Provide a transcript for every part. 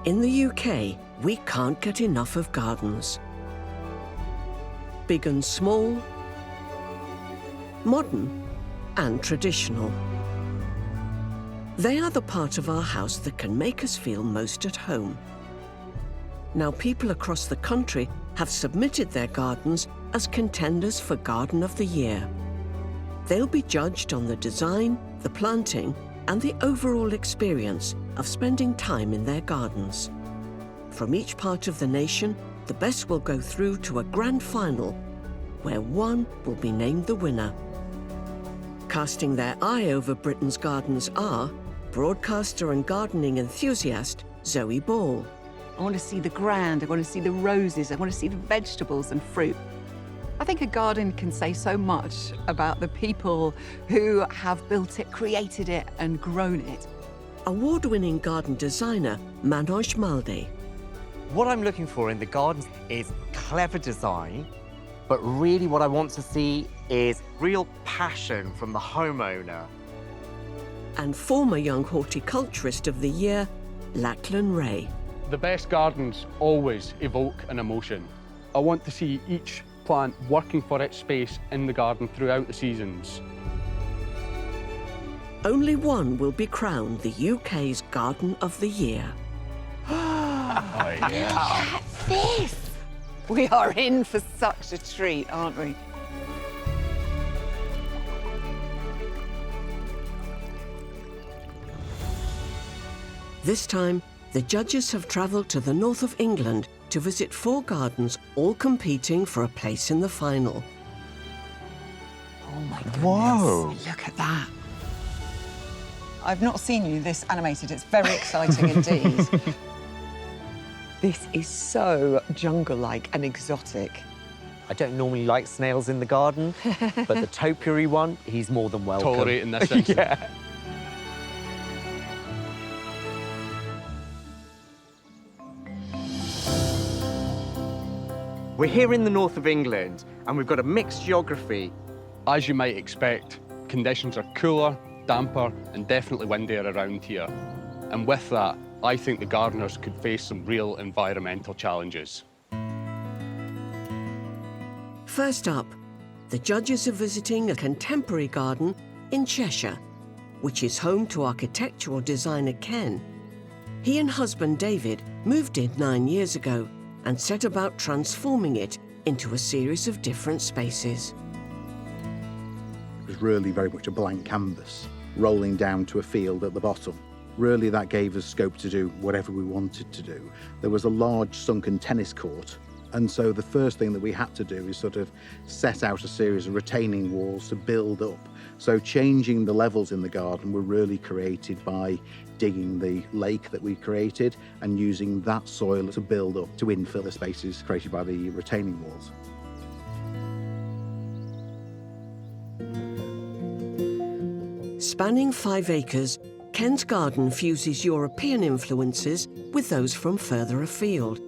In the UK, we can't get enough of gardens. Big and small, modern and traditional. They are the part of our house that can make us feel most at home. Now, people across the country have submitted their gardens as contenders for Garden of the Year. They'll be judged on the design, the planting, and the overall experience of spending time in their gardens. From each part of the nation, the best will go through to a grand final, where one will be named the winner. Casting their eye over Britain's gardens are broadcaster and gardening enthusiast Zoe Ball. I want to see the ground, I want to see the roses, I want to see the vegetables and fruit. I think a garden can say so much about the people who have built it, created it and grown it. Award-winning garden designer Manoj Malde. What I'm looking for in the gardens is clever design, but really what I want to see is real passion from the homeowner. And former Young Horticulturist of the Year, Lachlan Ray. The best gardens always evoke an emotion. I want to see each plant working for its space in the garden throughout the seasons. Only one will be crowned the UK's Garden of the Year. Oh, yes. Look at this! We are in for such a treat, aren't we? This time, the judges have travelled to the north of England to visit 4 gardens, all competing for a place in the final. Oh my goodness. Whoa. Look at that. I've not seen you this animated. It's very exciting indeed. This is so jungle-like and exotic. I don't normally like snails in the garden, but the topiary one, he's more than welcome. Tolerate in this instance. Yeah. We're here in the north of England, and we've got a mixed geography. As you might expect, conditions are cooler, damper, and definitely windier around here. And with that, I think the gardeners could face some real environmental challenges. First up, the judges are visiting a contemporary garden in Cheshire, which is home to architectural designer Ken. He and husband David moved in 9 years ago and set about transforming it into a series of different spaces. It was really very much a blank canvas, rolling down to a field at the bottom. Really, that gave us scope to do whatever we wanted to do. There was a large sunken tennis court, and so the first thing that we had to do is sort of set out a series of retaining walls to build up. So changing the levels in the garden were really created by digging the lake that we created and using that soil to build up, to infill the spaces created by the retaining walls. Spanning 5 acres, Ken's garden fuses European influences with those from further afield.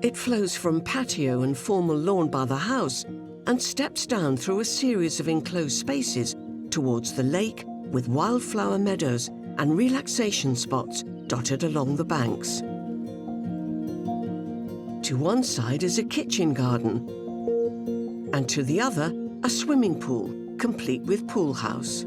It flows from patio and formal lawn by the house and steps down through a series of enclosed spaces towards the lake with wildflower meadows and relaxation spots dotted along the banks. To one side is a kitchen garden, and to the other, a swimming pool, complete with pool house.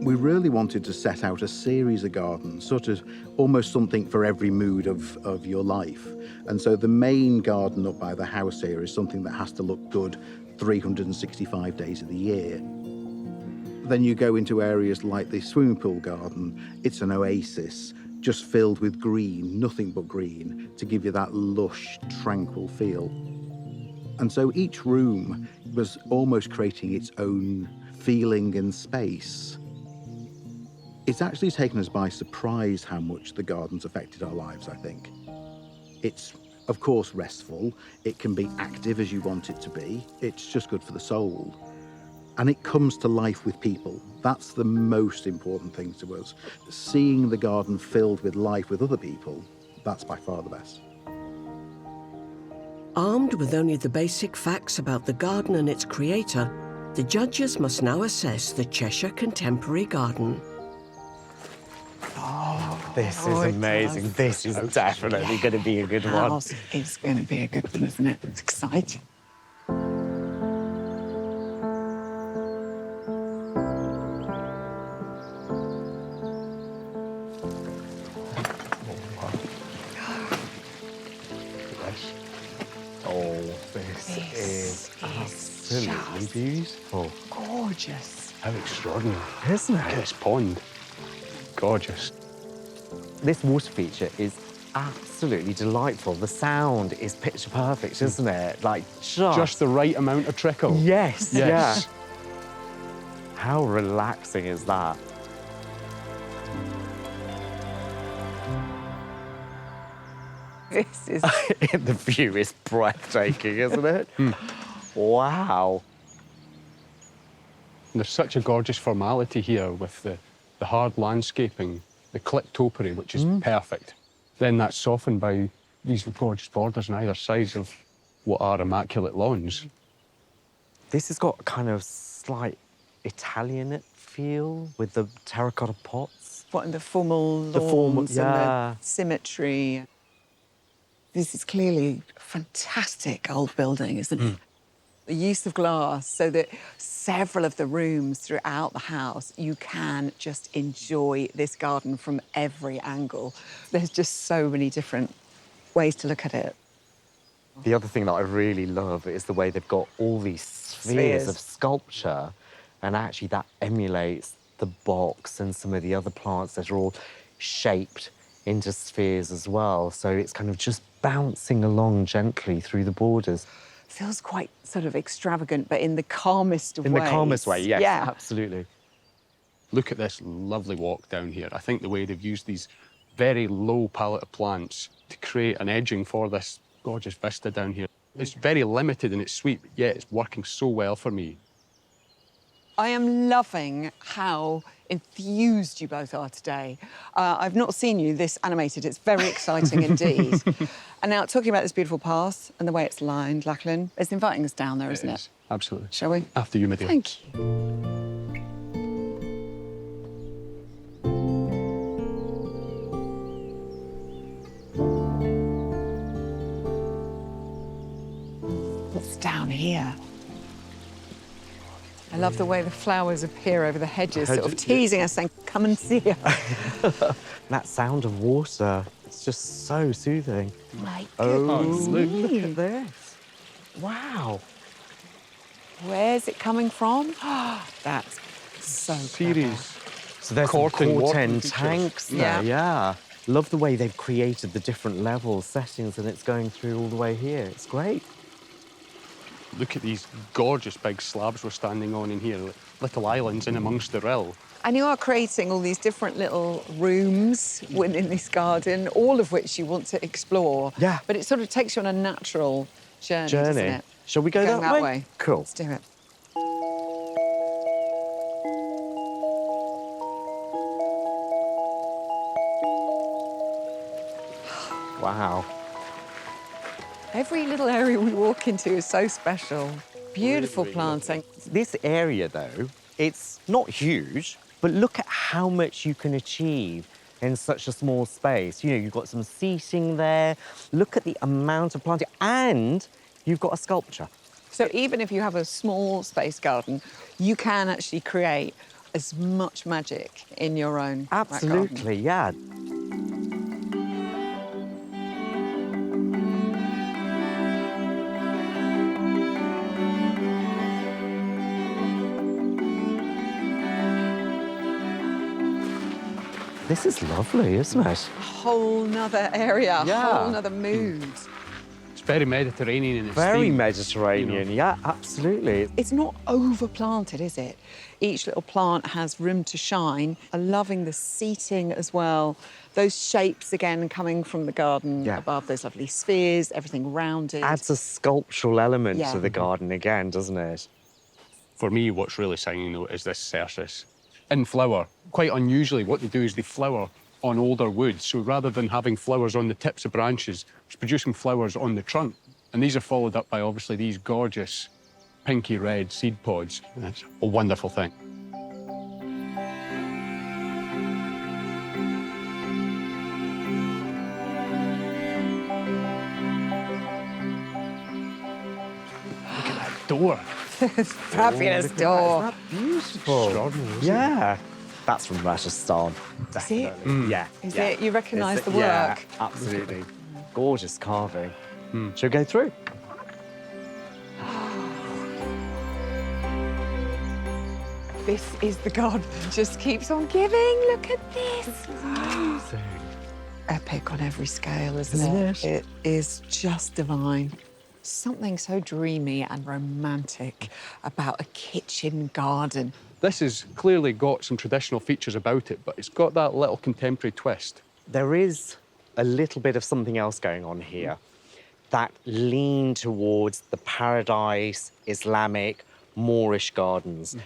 We really wanted to set out a series of gardens, sort of almost something for every mood of your life. And so the main garden up by the house here is something that has to look good 365 days of the year. Then you go into areas like the swimming pool garden. It's an oasis, just filled with green, nothing but green, to give you that lush, tranquil feel. And so each room was almost creating its own feeling and space. It's actually taken us by surprise how much the garden's affected our lives, I think. It's, of course, restful. It can be active as you want it to be. It's just good for the soul. And it comes to life with people. That's the most important thing to us. Seeing the garden filled with life with other people, that's by far the best. Armed with only the basic facts about the garden and its creator, the judges must now assess the Cheshire Contemporary Garden. Oh. This is it amazing. does. This is definitely going to be a good one. House is going to be a good one, isn't it? It's exciting. Oh, this is absolutely just beautiful. Gorgeous. How extraordinary. Isn't Look at it? this pond. Gorgeous. This water feature is absolutely delightful. The sound is picture perfect, isn't it? Like, Just the right amount of trickle. Yes, Yes. yeah. How relaxing is that? This is The view is breathtaking, isn't it? Wow. And there's such a gorgeous formality here with the hard landscaping, the clipped topiary, which is perfect. Then that's softened by these gorgeous borders on either side of what are immaculate lawns. This has got a kind of slight Italian feel with the terracotta pots. what in the formal lawns The formal- and yeah. the symmetry. This is clearly a fantastic old building, isn't it? The use of glass so that several of the rooms throughout the house, you can just enjoy this garden from every angle. There's just so many different ways to look at it. The other thing that I really love is the way they've got all these spheres of sculpture, and actually that emulates the box and some of the other plants that are all shaped into spheres as well. So it's kind of just bouncing along gently through the borders. Feels quite sort of extravagant, but in the calmest of In ways. the calmest way, yes, Yeah. absolutely. Look at this lovely walk down here. I think the way they've used these very low palette of plants to create an edging for this gorgeous vista down here. It's very limited in its sweep, but yet it's working so well for me. I am loving how enthused you both are today. I've not seen you this animated. It's very exciting indeed. And now, talking about this beautiful path and the way it's lined, Lachlan, it's inviting us down there, isn't it? Absolutely. Shall we? After you, my dear. Thank you. What's down here? I love the way the flowers appear over the hedges, sort of Hedges, teasing us, saying, come and see us. That sound of water, it's just so soothing. My Oh, goodness look me. at this. Wow. Where's it coming from? That's so Series. So there's Corten some water Corten features. tanks there, Yeah. yeah. Love the way they've created the different levels, settings, and it's going through all the way here. It's great. Look at these gorgeous big slabs we're standing on in here, little islands in amongst the rill. And you are creating all these different little rooms within this garden, all of which you want to explore. Yeah. But it sort of takes you on a natural journey, doesn't it? Shall we go Going that way? Cool. Let's do it. Wow. Every little area we walk into is so special. Beautiful planting. This area, though, it's not huge, but look at how much you can achieve in such a small space. You know, you've got some seating there. Look at the amount of planting, and you've got a sculpture. So even if you have a small space garden, you can actually create as much magic in your own back garden. Absolutely, yeah. This is lovely, isn't it? A whole nother area, a Yeah. whole nother mood. It's very Mediterranean in its Very theme. Mediterranean, yeah, absolutely. It's not overplanted, is it? Each little plant has room to shine. I'm loving the seating as well. Those shapes, again, coming from the garden Yeah. above, those lovely spheres, everything rounded. Adds a sculptural element Yeah. to the garden again, doesn't it? For me, what's really singing, though, is this cercis. In flower, quite unusually, what they do is they flower on older wood. So rather than having flowers on the tips of branches, it's producing flowers on the trunk. And these are followed up by, obviously, these gorgeous pinky red seed pods. And it's a wonderful thing. door. Fabulous door. Isn't that beautiful? Extraordinary, isn't it? Yeah. That's from Rajasthan. Definitely. Yeah. Is yeah. it? You recognise Is the it? Yeah, work? absolutely. Gorgeous carving. Shall we go through? This is the garden. Just keeps on giving. Look at this. Epic on every scale, isn't it? It is just divine. Something so dreamy and romantic about a kitchen garden. This has clearly got some traditional features about it, but it's got that little contemporary twist. There is a little bit of something else going on here. That lean towards the paradise, Islamic, Moorish gardens.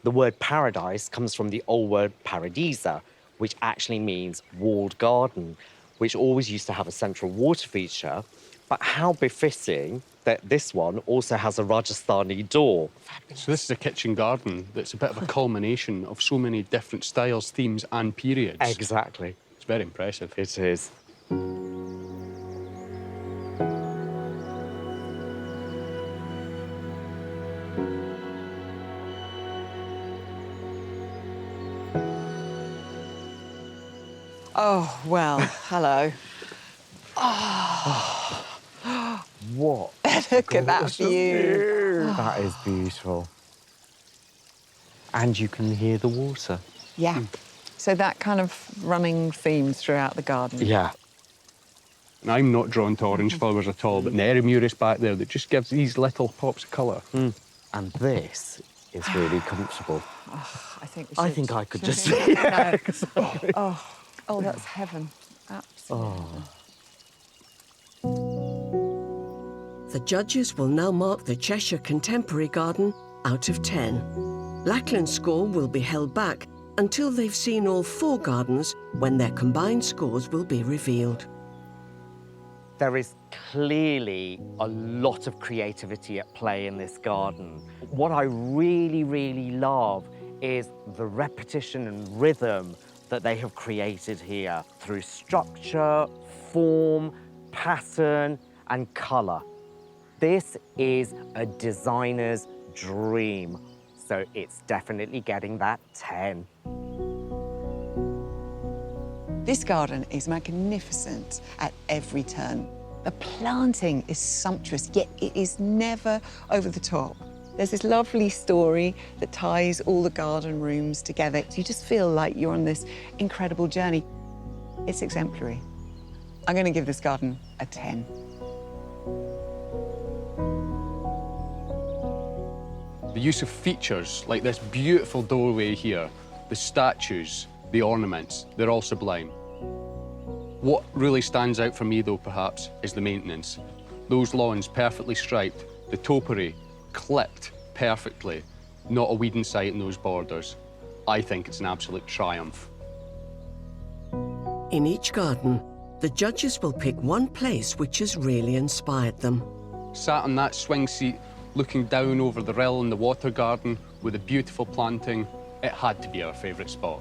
The word paradise comes from the old word paradisa, which actually means walled garden, which always used to have a central water feature. But how befitting that this one also has a Rajasthani door. So this is a kitchen garden that's a bit of a culmination of so many different styles, themes and periods. Exactly. It's very impressive. It is. Oh, well, hello. What? Look at that view. That is beautiful. And you can hear the water. Yeah. So that kind of running theme throughout the garden. Yeah. And I'm not drawn to orange flowers at all, but Moorish back there that just gives these little pops of colour. And this is really comfortable. I think we I should. think I could just... No. Oh, that's heaven. Absolutely. The judges will now mark the Cheshire Contemporary Garden out of 10. Lackland's score will be held back until they've seen all 4 gardens, when their combined scores will be revealed. There is clearly a lot of creativity at play in this garden. What I really, really love is the repetition and rhythm that they have created here through structure, form, pattern, and colour. This is a designer's dream, so it's definitely getting that 10. This garden is magnificent at every turn. The planting is sumptuous, yet it is never over the top. There's this lovely story that ties all the garden rooms together. You just feel like you're on this incredible journey. It's exemplary. I'm going to give this garden a 10. The use of features like this beautiful doorway here, the statues, the ornaments, they're all sublime. What really stands out for me, though, perhaps, is the maintenance. Those lawns perfectly striped, the topiary clipped perfectly, not a weed in sight in those borders. I think it's an absolute triumph. In each garden, the judges will pick one place which has really inspired them. Sat on that swing seat, looking down over the rill in the water garden with the beautiful planting, it had to be our favourite spot.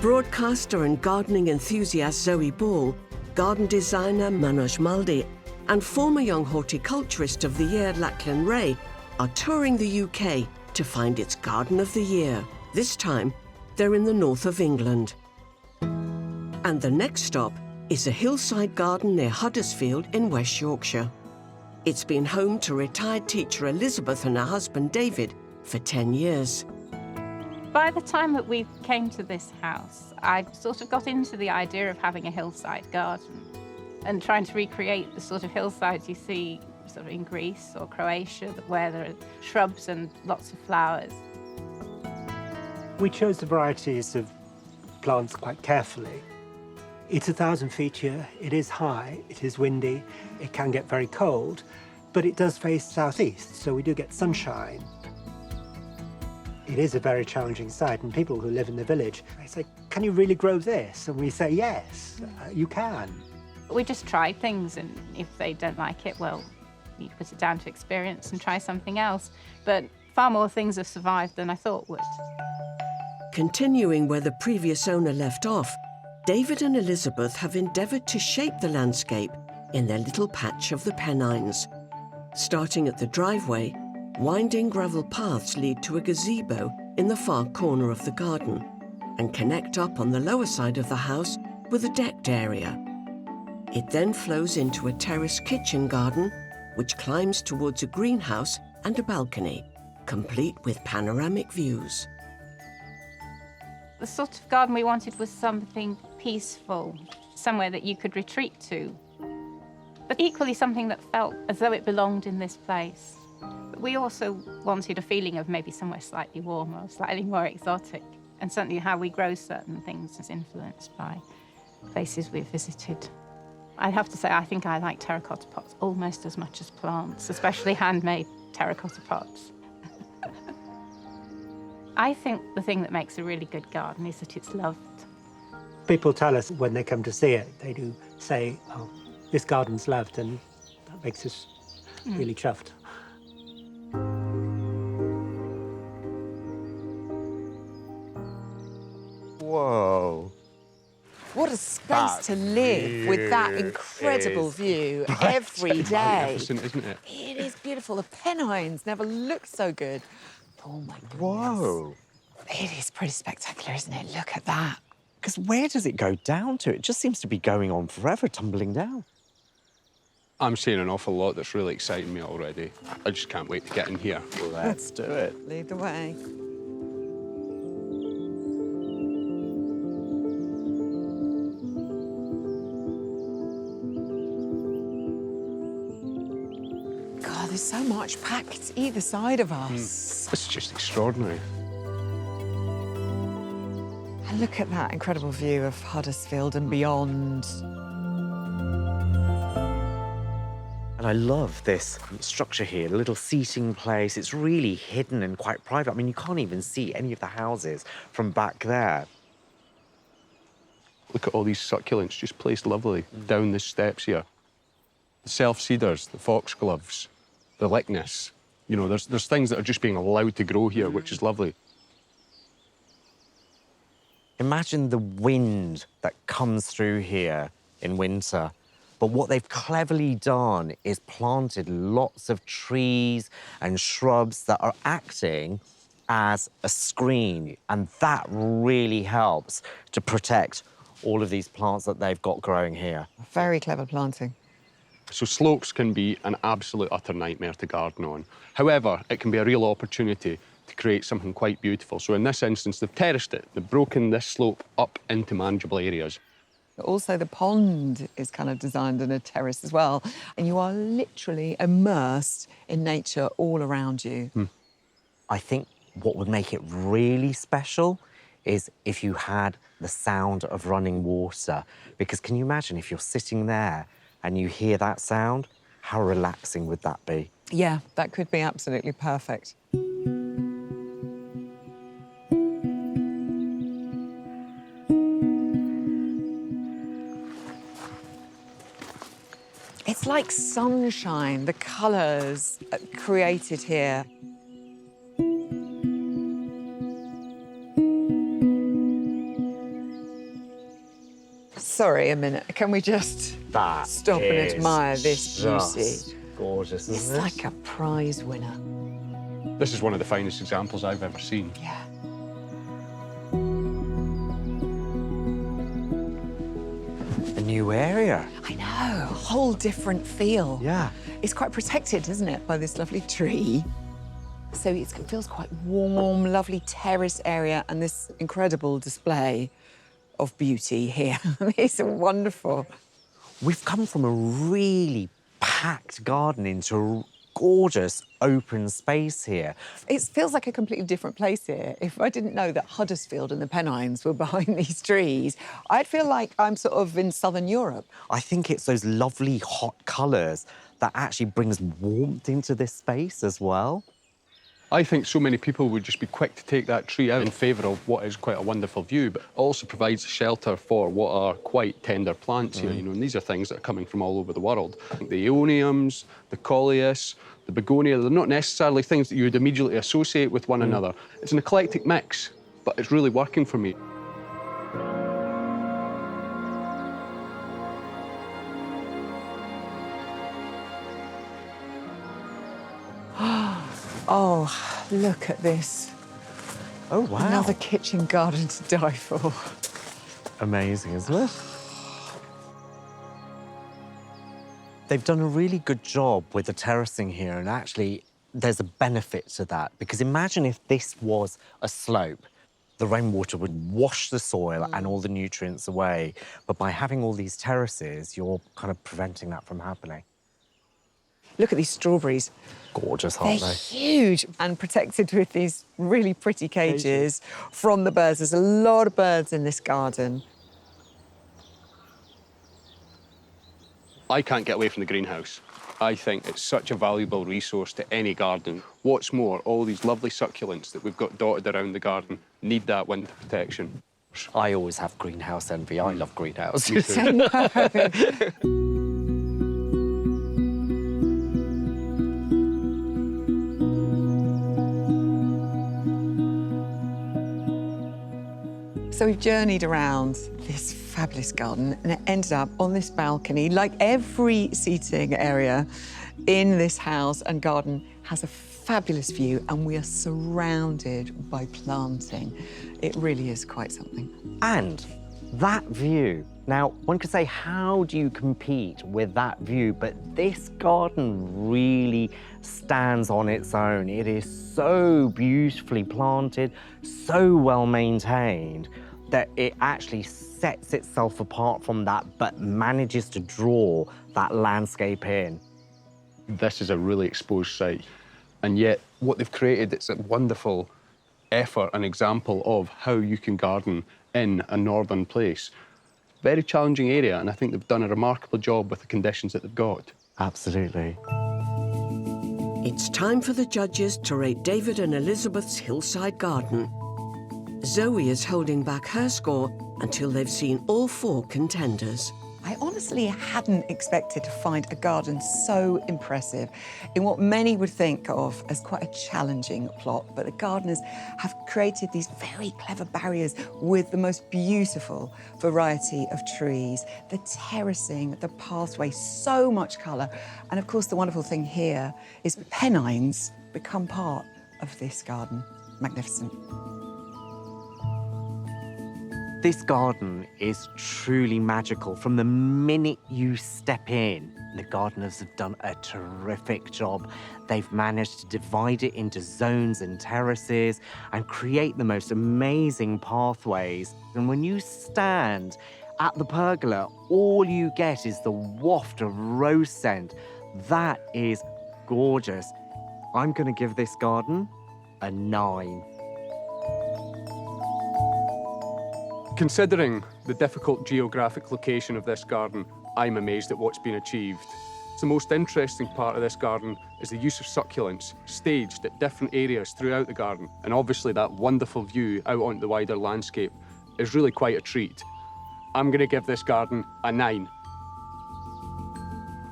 Broadcaster and gardening enthusiast Zoe Ball, garden designer Manoj Maldi, and former Young Horticulturist of the Year Lachlan Ray are touring the UK to find its Garden of the Year. This time, they're in the north of England. And the next stop is a hillside garden near Huddersfield in West Yorkshire. It's been home to retired teacher Elizabeth and her husband David for 10 years. By the time that we came to this house, I sort of got into the idea of having a hillside garden and trying to recreate the sort of hillsides you see sort of in Greece or Croatia, where there are shrubs and lots of flowers. We chose the varieties of plants quite carefully. It's 1,000 feet here, it is high, it is windy, it can get very cold, but it does face southeast, so we do get sunshine. It is a very challenging site, and people who live in the village, they say, can you really grow this? And we say, yes, you can. We just try things, and if they don't like it, well, you put it down to experience and try something else. But far more things have survived than I thought would. Continuing where the previous owner left off, David and Elizabeth have endeavoured to shape the landscape in their little patch of the Pennines. Starting at the driveway, winding gravel paths lead to a gazebo in the far corner of the garden and connect up on the lower side of the house with a decked area. It then flows into a terrace kitchen garden, which climbs towards a greenhouse and a balcony, complete with panoramic views. The sort of garden we wanted was something peaceful, somewhere that you could retreat to, but equally something that felt as though it belonged in this place. But we also wanted a feeling of maybe somewhere slightly warmer, or slightly more exotic, and certainly how we grow certain things is influenced by places we've visited. I have to say, I think I like terracotta pots almost as much as plants, especially handmade terracotta pots. I think the thing that makes a really good garden is that it's loved. People tell us when they come to see it, they do say, oh, this garden's loved, and that makes us really chuffed. Whoa. What a space to live with that incredible view every day. Magnificent, isn't it? It is beautiful. The Pennines never looked so good. Oh, my goodness. Whoa. It is pretty spectacular, isn't it? Look at that. Because where does it go down to? It just seems to be going on forever, tumbling down. I'm seeing an awful lot that's really exciting me already. I just can't wait to get in here. Let's do it. Lead the way. God, there's so much packed either side of us. This is just extraordinary. And look at that incredible view of Huddersfield and beyond. And I love this structure here, the little seating place. It's really hidden and quite private. I mean, you can't even see any of the houses from back there. Look at all these succulents just placed lovely down the steps here. The self-seeders, the foxgloves, the lickness. You know, there's things that are just being allowed to grow here, which is lovely. Imagine the wind that comes through here in winter. But what they've cleverly done is planted lots of trees and shrubs that are acting as a screen. And that really helps to protect all of these plants that they've got growing here. Very clever planting. So slopes can be an absolute utter nightmare to garden on. However, it can be a real opportunity to create something quite beautiful. So in this instance, they've terraced it. They've broken this slope up into manageable areas. Also, the pond is kind of designed in a terrace as well. And you are literally immersed in nature all around you. I think what would make it really special is if you had the sound of running water. Because can you imagine if you're sitting there and you hear that sound? How relaxing would that be? Yeah, that could be absolutely perfect. It's like sunshine, the colours created here. Sorry, a minute. Can we just stop and admire this beauty? Gorgeous, It's isn't it? like a prize winner. This is one of the finest examples I've ever seen. Yeah. A new area. I know, a whole different feel. Yeah. It's quite protected, isn't it, by this lovely tree. So it feels quite warm, lovely terrace area, and this incredible display of beauty here. It's wonderful. We've come from a really packed garden into a gorgeous open space here. It feels like a completely different place here. If I didn't know that Huddersfield and the Pennines were behind these trees, I'd feel like I'm sort of in southern Europe. I think it's those lovely hot colours that actually brings warmth into this space as well. I think so many people would just be quick to take that tree out in favour of what is quite a wonderful view, but also provides shelter for what are quite tender plants here, you know, and these are things that are coming from all over the world. The aeoniums, the coleus, the begonia, they're not necessarily things that you would immediately associate with one another. It's an eclectic mix. but it's really working for me. Oh, look at this. Oh, wow. Another kitchen garden to die for. Amazing, isn't it? They've done a really good job with the terracing here, and actually there's a benefit to that, because imagine if this was a slope. The rainwater would wash the soil and all the nutrients away, but by having all these terraces, you're kind of preventing that from happening. Look at these strawberries. Gorgeous, aren't They're they? huge and protected with these really pretty cages from the birds. There's a lot of birds in this garden. I can't get away from the greenhouse. I think it's such a valuable resource to any garden. What's more, all these lovely succulents that we've got dotted around the garden need that winter protection. I always have greenhouse envy. I love greenhouses. So we've journeyed around this fabulous garden and it ended up on this balcony. Like every seating area in this house and garden has a fabulous view, and we are surrounded by planting. It really is quite something. And that view. Now, one could say, how do you compete with that view? But this garden really stands on its own. It is so beautifully planted, so well maintained, that it actually sets itself apart from that, but manages to draw that landscape in. This is a really exposed site, and yet what they've created, it's a wonderful effort, an example of how you can garden in a northern place. Very challenging area, and I think they've done a remarkable job with the conditions that they've got. Absolutely. It's time for the judges to rate David and Elizabeth's hillside garden. Zoe is holding back her score until they've seen all 4 contenders. I honestly hadn't expected to find a garden so impressive in what many would think of as quite a challenging plot, but the gardeners have created these very clever barriers with the most beautiful variety of trees, the terracing, the pathway, so much colour. And of course, the wonderful thing here is Pennines become part of this garden. Magnificent. This garden is truly magical. From the minute you step in, the gardeners have done a terrific job. They've managed to divide it into zones and terraces and create the most amazing pathways. And when you stand at the pergola, all you get is the waft of rose scent. That is gorgeous. I'm going to give this garden a 9. Considering the difficult geographic location of this garden, I'm amazed at what's been achieved. The most interesting part of this garden is the use of succulents staged at different areas throughout the garden. And obviously that wonderful view out onto the wider landscape is really quite a treat. I'm going to give this garden a 9.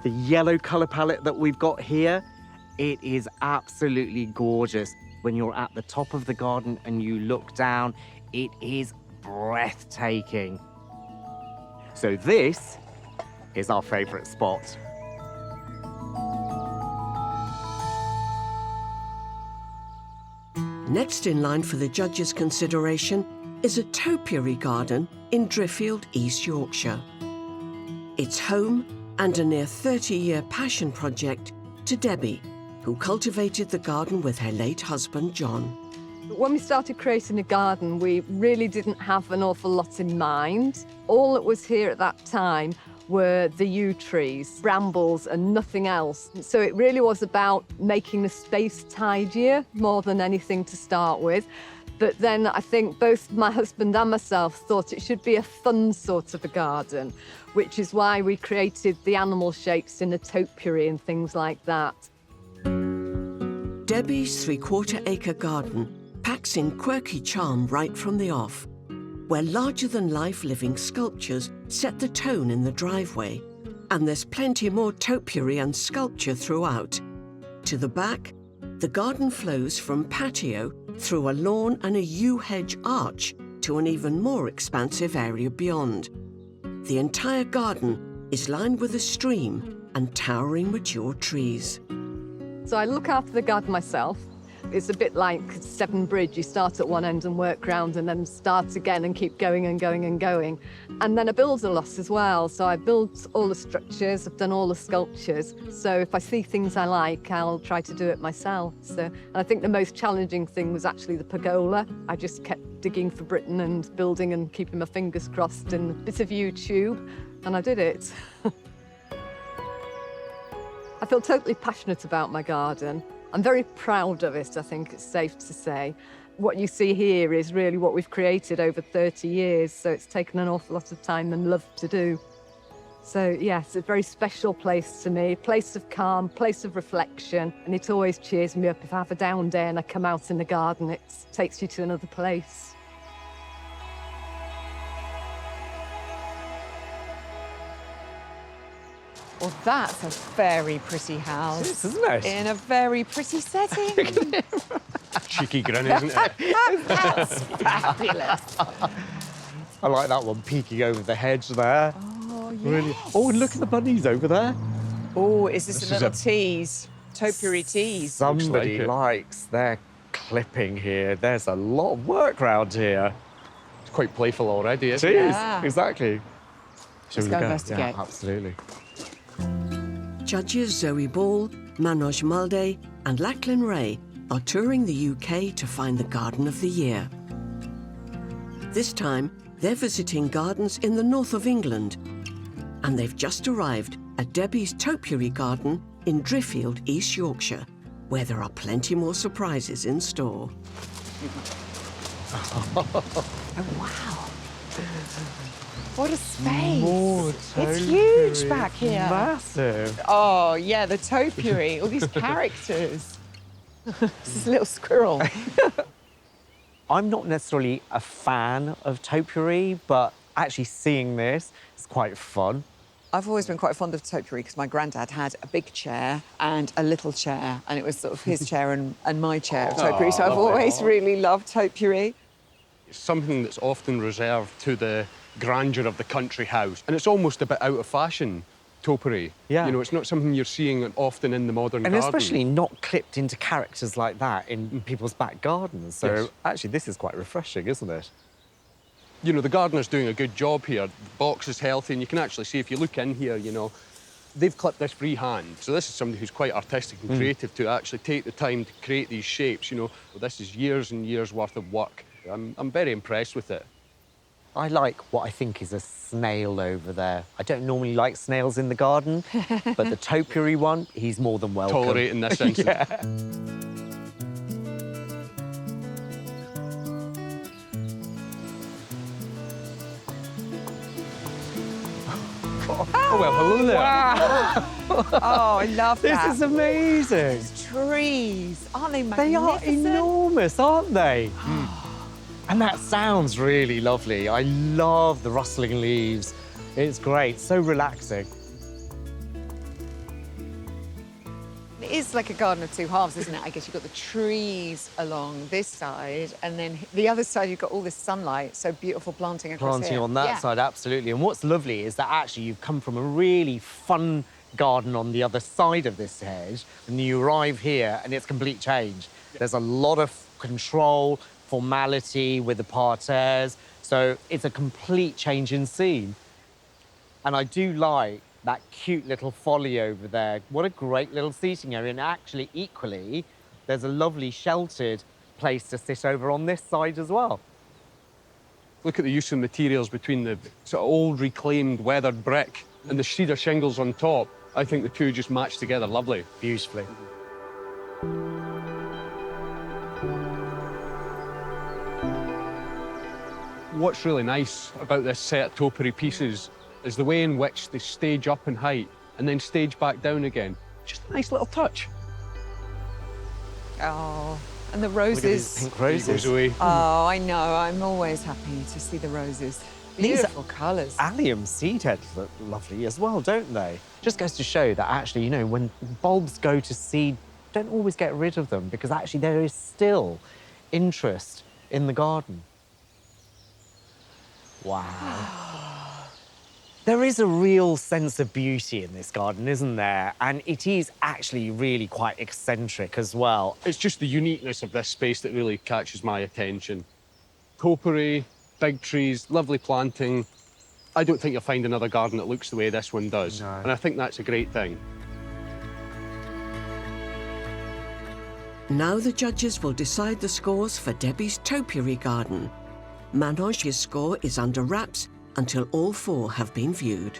The yellow colour palette that we've got here, it is absolutely gorgeous. When you're at the top of the garden and you look down, it is breathtaking. So this is our favourite spot. Next in line for the judges' consideration is a topiary garden in Driffield, East Yorkshire. It's home and a near 30-year passion project to Debbie, who cultivated the garden with her late husband, John. When we started creating a garden, we really didn't have an awful lot in mind. All that was here at that time were the yew trees, brambles and nothing else. So it really was about making the space tidier more than anything to start with. But then I think both my husband and myself thought it should be a fun sort of a garden, which is why we created the animal shapes in the topiary and things like that. Debbie's 3/4-acre garden packs in quirky charm right from the off, where larger-than-life living sculptures set the tone in the driveway. And there's plenty more topiary and sculpture throughout. To the back, The garden flows from patio through a lawn and a yew hedge arch to an even more expansive area beyond. The entire garden is lined with a stream and towering mature trees. So I look after the garden myself. It's a bit like Severn Bridge. You start at one end and work round and then start again and keep going and going and going. And then I build a lot as well. So I built all the structures, I've done all the sculptures. So if I see things I like, I'll try to do it myself. And I think the most challenging thing was actually the pergola. I just kept digging for Britain and building and keeping my fingers crossed and a bit of YouTube, and I did it. I feel totally passionate about my garden. I'm very proud of it, I think it's safe to say. What you see here is really what we've created over 30 years, so it's taken an awful lot of time and love to do. So yes, it's a very special place to me, place of calm, place of reflection, and it always cheers me up. If I have a down day and I come out in the garden, it takes you to another place. Well, that's a very pretty house. It is, isn't it? In a very pretty setting. Cheeky grin, isn't it? That's fabulous. I like that one, peeking over the hedge there. Oh, yes. Really. Oh, and look at the bunnies over there. Oh, is this a is little tease? Topiary tease. Somebody like it. likes their clipping here. There's a lot of work around here. It's quite playful already, It isn't it? is, Yeah. exactly. Shall Let's we go go? investigate. Yeah, absolutely. Judges Zoe Ball, Manoj Malde and Lachlan Ray are touring the UK to find the Garden of the Year. This time, they're visiting gardens in the north of England, and they've just arrived at Debbie's Topiary Garden in Driffield, East Yorkshire, where there are plenty more surprises in store. Oh, wow. What a space. More It's huge topiary. back here. Massive. Oh, yeah, the topiary, all these characters. This is a little squirrel. I'm not necessarily a fan of topiary, but actually seeing this is quite fun. I've always been quite fond of topiary because my granddad had a big chair and a little chair, and it was sort of his chair and my chair of topiary. So I've lovely. always really loved topiary. It's something that's often reserved to the grandeur of the country house. And it's almost a bit out of fashion, topiary. Yeah. You know, it's not something you're seeing often in the modern And garden. especially not clipped into characters like that in people's back gardens. So Yes. actually, this is quite refreshing, isn't it? You know, the gardener's doing a good job here. The box is healthy, and you can actually see, if you look in here, you know, they've clipped this freehand. So this is somebody who's quite artistic and creative to actually take the time to create these shapes, you know. Well, this is years and years worth of work. I'm very impressed with it. I like what I think is a snail over there. I don't normally like snails in the garden, but the topiary one, he's more than welcome. Tolerating this instance. Yeah. Oh, well, hello there. Oh, I love that. This is amazing. Trees, aren't they They are magnificent? enormous, aren't they? And that sounds really lovely. I love the rustling leaves. It's great, so relaxing. It is like a garden of two halves, isn't it? I guess you've got the trees along this side, and then the other side you've got all this sunlight, so beautiful planting across Planting here. on that Yeah. side, absolutely. And what's lovely is that actually you've come from a really fun garden on the other side of this hedge, and you arrive here and it's complete change. There's a lot of control, formality with the parterres, so it's a complete change in scene. And I do like that cute little folly over there. What a great little seating area. And actually, equally, there's a lovely sheltered place to sit over on this side as well. Look at the use of materials between the sort of old reclaimed weathered brick and the cedar shingles on top. I think the two just match together lovely. Beautifully. What's really nice about this set of topiary pieces is the way in which they stage up in height and then stage back down again. Just a nice little touch. Oh, and the Look at these roses. pink There you go, roses. Zoe. Oh, I know. I'm always happy to see the roses. These Beautiful colours. Allium seed heads look lovely as well, don't they? Just goes to show that actually, you know, when bulbs go to seed don't always get rid of them because actually there is still interest in the garden. Wow. There is a real sense of beauty in this garden, isn't there? And it is actually really quite eccentric as well. It's just the uniqueness of this space that really catches my attention. Topiary, big trees, lovely planting. I don't think you'll find another garden that looks the way this one does. No. And I think that's a great thing. Now the judges will decide the scores for Debbie's Topiary garden. Manoj's score is under wraps until all 4 have been viewed.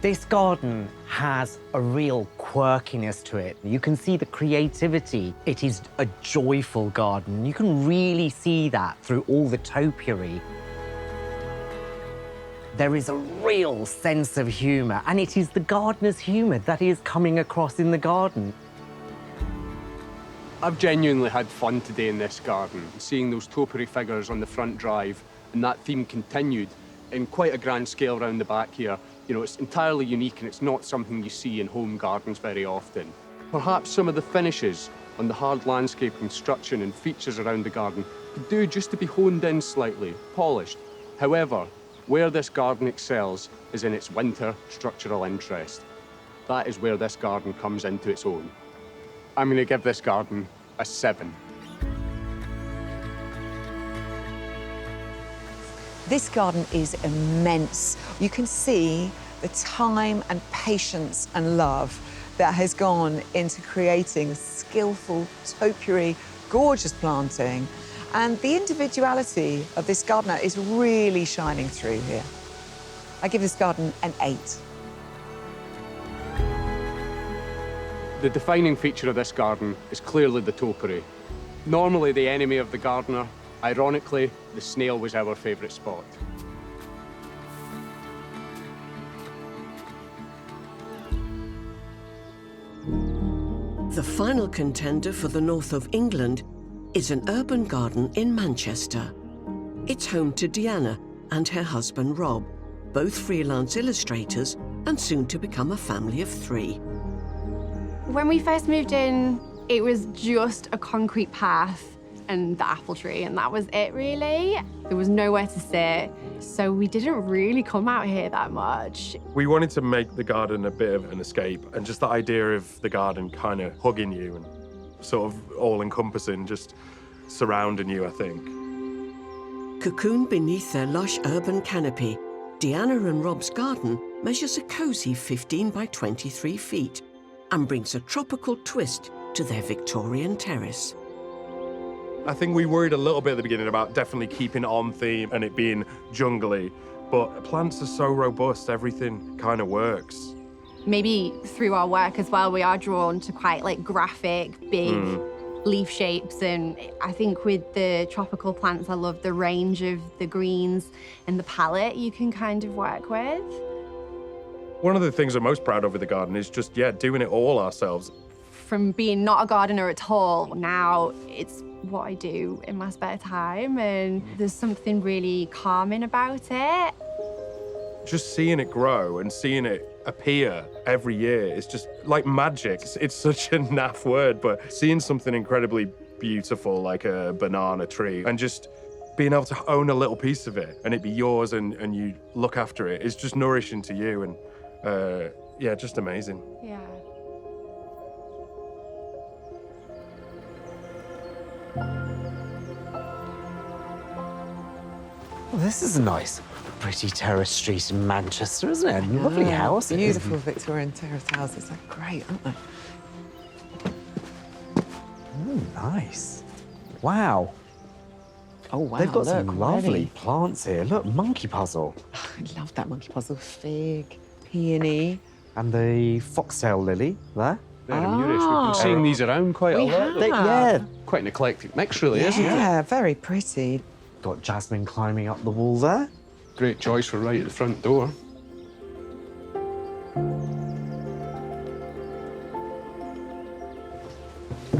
This garden has a real quirkiness to it. You can see the creativity. It is a joyful garden. You can really see that through all the topiary. There is a real sense of humour, and it is the gardener's humour that is coming across in the garden. I've genuinely had fun today in this garden, seeing those topiary figures on the front drive, and that theme continued in quite a grand scale around the back here. You know, it's entirely unique and it's not something you see in home gardens very often. Perhaps some of the finishes on the hard landscape construction and features around the garden could do just to be honed in slightly, polished. However, where this garden excels is in its winter structural interest. That is where this garden comes into its own. I'm going to give this garden a 7. This garden is immense. You can see the time and patience and love that has gone into creating skillful topiary, gorgeous planting. And the individuality of this gardener is really shining through here. I give this garden an 8. The defining feature of this garden is clearly the topiary. Normally the enemy of the gardener, ironically, the snail was our favourite spot. The final contender for the north of England is an urban garden in Manchester. It's home to Deanna and her husband Rob, both freelance illustrators and soon to become a family of 3. When we first moved in, it was just a concrete path and the apple tree, and that was it, really. There was nowhere to sit, so we didn't really come out here that much. We wanted to make the garden a bit of an escape, and just the idea of the garden kind of hugging you and sort of all-encompassing, just surrounding you, I think. Cocooned beneath their lush urban canopy, Deanna and Rob's garden measures a cosy 15 by 23 feet and brings a tropical twist to their Victorian terrace. I think we worried a little bit at the beginning about definitely keeping it on theme and it being jungly, but plants are so robust, everything kind of works. Maybe through our work as well, we are drawn to quite like graphic, big leaf shapes, and I think with the tropical plants, I love the range of the greens and the palette you can kind of work with. One of the things I'm most proud of with the garden is just, doing it all ourselves. From being not a gardener at all, now it's what I do in my spare time, and there's something really calming about it. Just seeing it grow and seeing it appear every year is just like magic. It's such a naff word, but seeing something incredibly beautiful like a banana tree and just being able to own a little piece of it and it be yours and you look after it is just nourishing to you, and just amazing. Yeah. Well, this is a nice, pretty terrace street in Manchester, isn't it? Lovely house. Beautiful Victorian terrace houses. They're great, aren't they? Oh, nice. Wow. Oh, wow, They've got look, some lovely already. plants here. Look, monkey puzzle. I love that monkey puzzle. Fig, peony. And the foxtail lily there. They're Moorish. We've been seeing these around quite a lot. Yeah. Quite an eclectic mix, really, isn't it? Yeah, very pretty. Got jasmine climbing up the wall there. Great choice for right at the front door.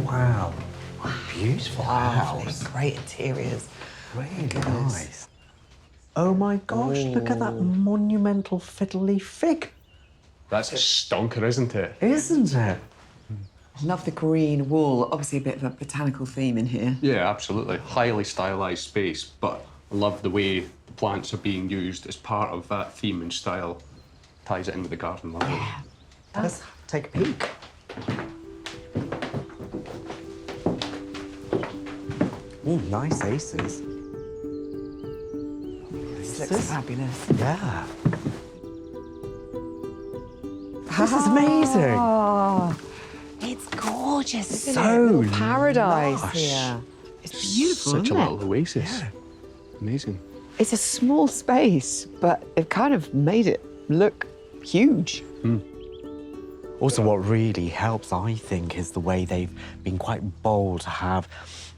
Wow. Beautiful house. Great interiors. Really nice. Oh my gosh, look at that monumental fiddle leaf fig. That's a stonker, isn't it? Isn't it? Love the green wall. Obviously a bit of a botanical theme in here. Yeah, absolutely. Highly stylised space, but I love the way the plants are being used as part of that theme and style. Ties it in with the garden lovely. Yeah. Let's take a peek. Oh, nice aces. This looks fabulous. Yeah. This is amazing. Oh, it's gorgeous, isn't So it? Little paradise lush. here. It's beautiful, Such a isn't little it? oasis. Yeah. Amazing. It's a small space, but they've kind of made it look huge. Also, what really helps, I think, is the way they've been quite bold to have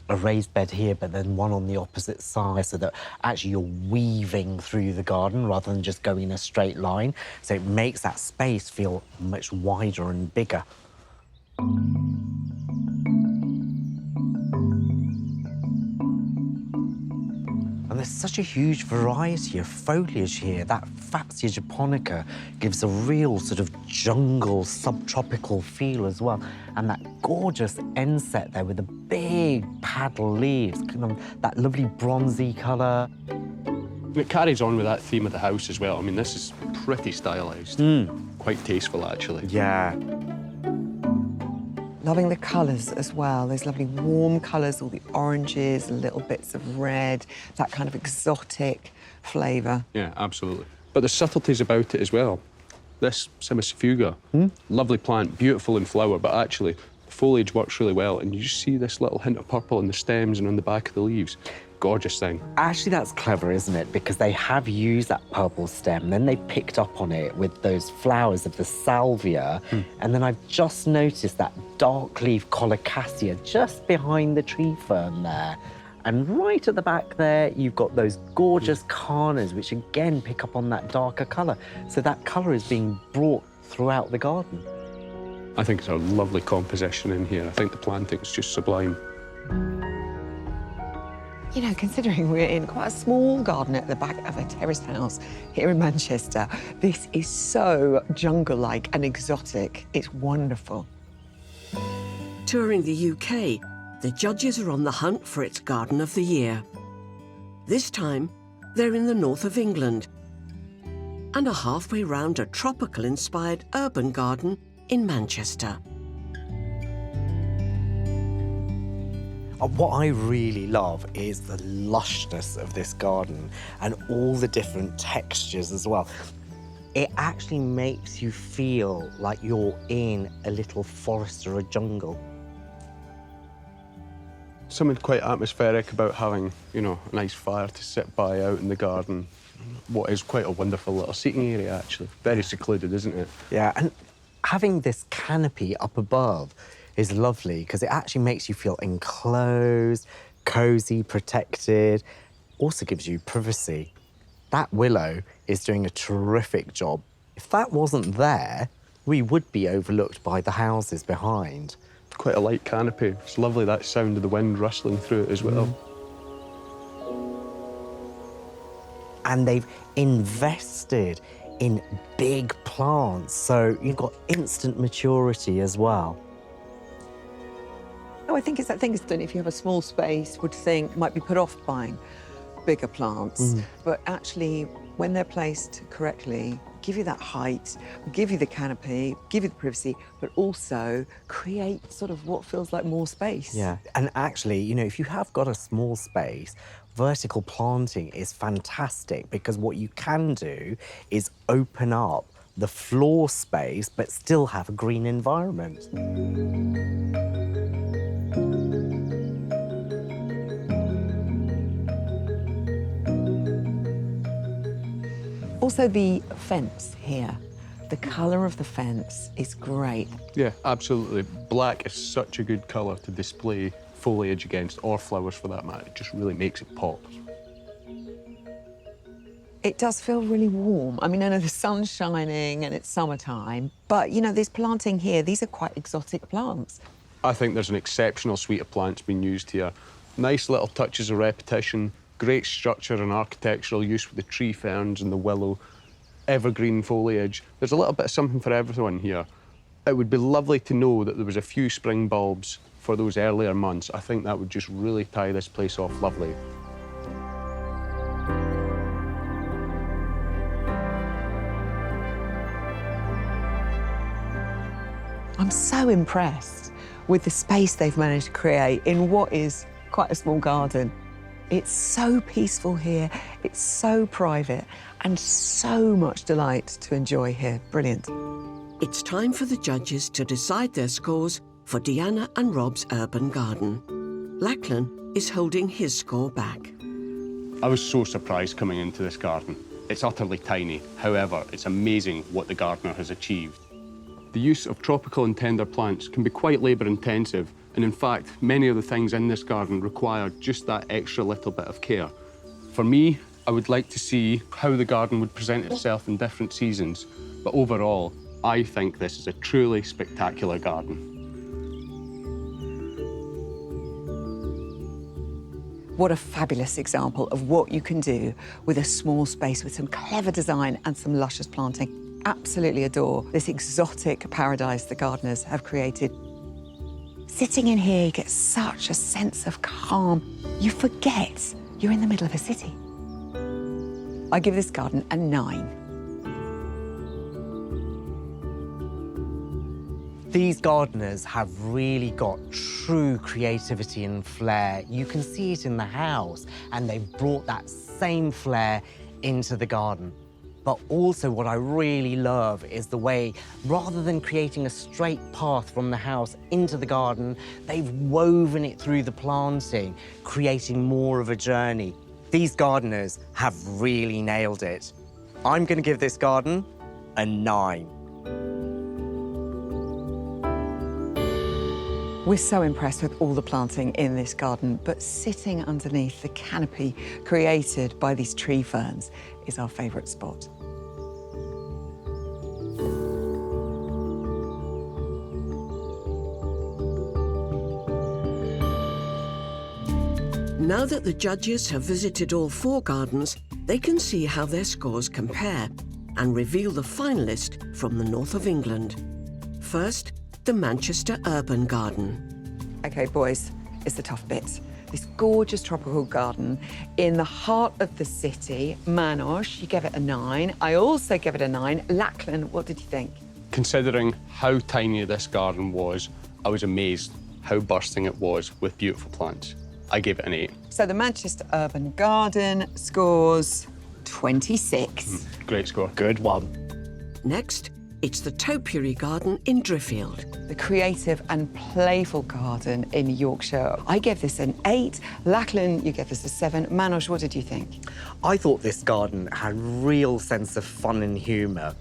a raised bed here, but then one on the opposite side, so that actually you're weaving through the garden rather than just going in a straight line. So it makes that space feel much wider and bigger. And there's such a huge variety of foliage here. That Fatsia japonica gives a real sort of jungle, subtropical feel as well. And that gorgeous end set there with the big paddle leaves, kind of that lovely bronzy colour. It carries on with that theme of the house as well. I mean, this is pretty stylised. Quite tasteful, actually. Yeah. Loving the colours as well. Those lovely warm colours, all the oranges, little bits of red, that kind of exotic flavour. Yeah, absolutely. But there's subtleties about it as well. This Semicifuga, lovely plant, beautiful in flower, but actually the foliage works really well, and you just see this little hint of purple in the stems and on the back of the leaves. Gorgeous thing. Actually, that's clever, isn't it? Because they have used that purple stem, then they picked up on it with those flowers of the salvia, and then I've just noticed that dark leaf colocasia just behind the tree fern there. And right at the back there, you've got those gorgeous carnas, which again pick up on that darker colour. So that colour is being brought throughout the garden. I think it's a lovely composition in here. I think the planting's just sublime. You know, considering we're in quite a small garden at the back of a terraced house here in Manchester, this is so jungle-like and exotic. It's wonderful. Touring the UK, the judges are on the hunt for its Garden of the Year. This time, they're in the north of England and are halfway round a tropical-inspired urban garden in Manchester. What I really love is the lushness of this garden and all the different textures as well. It actually makes you feel like you're in a little forest or a jungle. Something quite atmospheric about having, you know, a nice fire to sit by out in the garden. What is quite a wonderful little seating area, actually. Very secluded, isn't it? Yeah, and having this canopy up above is lovely because it actually makes you feel enclosed, cosy, protected. Also gives you privacy. That willow is doing a terrific job. If that wasn't there, we would be overlooked by the houses behind. Quite a light canopy. It's lovely, that sound of the wind rustling through it as well. And they've invested in big plants, so you've got instant maturity as well. Oh, I think it's that thing that if you have a small space, would think might be put off buying bigger plants. But actually, when they're placed correctly, give you that height, give you the canopy, give you the privacy, but also create sort of what feels like more space. Yeah, and actually, you know, if you have got a small space, vertical planting is fantastic because what you can do is open up the floor space but still have a green environment. Also the fence here. The colour of the fence is great. Yeah, absolutely. Black is such a good colour to display foliage against, or flowers for that matter. It just really makes it pop. It does feel really warm. I mean, I know the sun's shining and it's summertime, but, you know, this planting here, these are quite exotic plants. I think there's an exceptional suite of plants being used here. Nice little touches of repetition, great structure and architectural use with the tree ferns and the willow, evergreen foliage. There's a little bit of something for everyone here. It would be lovely to know that there was a few spring bulbs for those earlier months. I think that would just really tie this place off lovely. I'm so impressed with the space they've managed to create in what is quite a small garden. It's so peaceful here, it's so private, and so much delight to enjoy here. Brilliant. It's time for the judges to decide their scores for Deanna and Rob's urban garden. Lachlan is holding his score back. I was so surprised coming into this garden. It's utterly tiny. However, it's amazing what the gardener has achieved. The use of tropical and tender plants can be quite labour-intensive, and in fact, many of the things in this garden require just that extra little bit of care. For me, I would like to see how the garden would present itself in different seasons, but overall, I think this is a truly spectacular garden. What a fabulous example of what you can do with a small space with some clever design and some luscious planting. Absolutely adore this exotic paradise the gardeners have created. Sitting in here, you get such a sense of calm. You forget you're in the middle of a city. I give this garden a 9. These gardeners have really got true creativity and flair. You can see it in the house, and they've brought that same flair into the garden. But also what I really love is the way, rather than creating a straight path from the house into the garden, they've woven it through the planting, creating more of a journey. These gardeners have really nailed it. I'm going to give this garden a 9. We're so impressed with all the planting in this garden, but sitting underneath the canopy created by these tree ferns is our favourite spot. Now that the judges have visited all 4 gardens, they can see how their scores compare and reveal the finalist from the north of England. First, the Manchester Urban Garden. OK, boys, it's the tough bit. This gorgeous tropical garden in the heart of the city. Manoj, you gave it a 9. I also gave it a 9. Lachlan, what did you think? Considering how tiny this garden was, I was amazed how bursting it was with beautiful plants. I gave it an 8. So the Manchester Urban Garden scores 26. Great score. Good one. Next, it's the Topiary Garden in Driffield. The creative and playful garden in Yorkshire. I gave this an 8. Lachlan, you gave this a 7. Manoj, what did you think? I thought this garden had a real sense of fun and humour,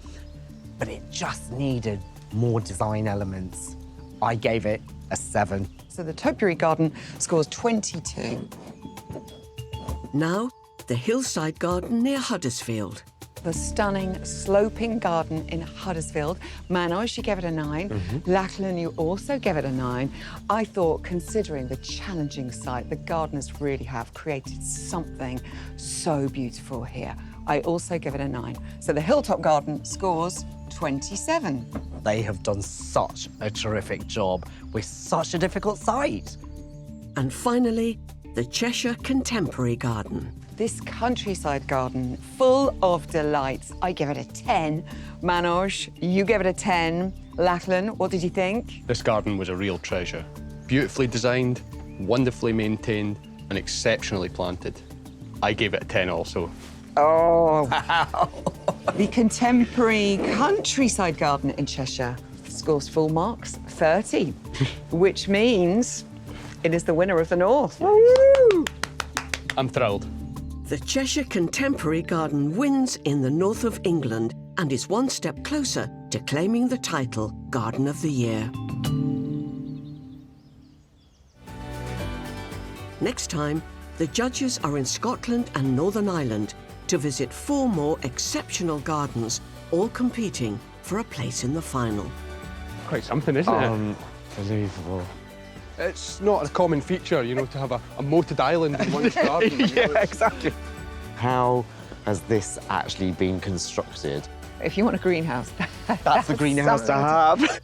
but it just needed more design elements. I gave it a 7. So the Topiary Garden scores 22. Now, the Hillside Garden near Huddersfield. The stunning sloping garden in Huddersfield. Manoj, you gave it a 9. Lachlan, you also gave it a 9. I thought, considering the challenging site, the gardeners really have created something so beautiful here. I also give it a 9. So the Hilltop Garden scores 27. They have done such a terrific job with such a difficult site. And finally, the Cheshire Contemporary Garden. This countryside garden, full of delights. I give it a 10. Manoj, you gave it a 10. Lachlan, what did you think? This garden was a real treasure. Beautifully designed, wonderfully maintained, and exceptionally planted. I gave it a 10 also. Oh, wow. The Contemporary Countryside Garden in Cheshire scores full marks, 30, which means it is the winner of the North. Woo! I'm thrilled. The Cheshire Contemporary Garden wins in the north of England and is one step closer to claiming the title Garden of the Year. Next time, the judges are in Scotland and Northern Ireland to visit 4 more exceptional gardens, all competing for a place in the final. Quite something, isn't it? Unbelievable. It's not a common feature, you know, to have a moated island in one's garden. Yeah, exactly. How has this actually been constructed? If you want a greenhouse, That's the greenhouse to have.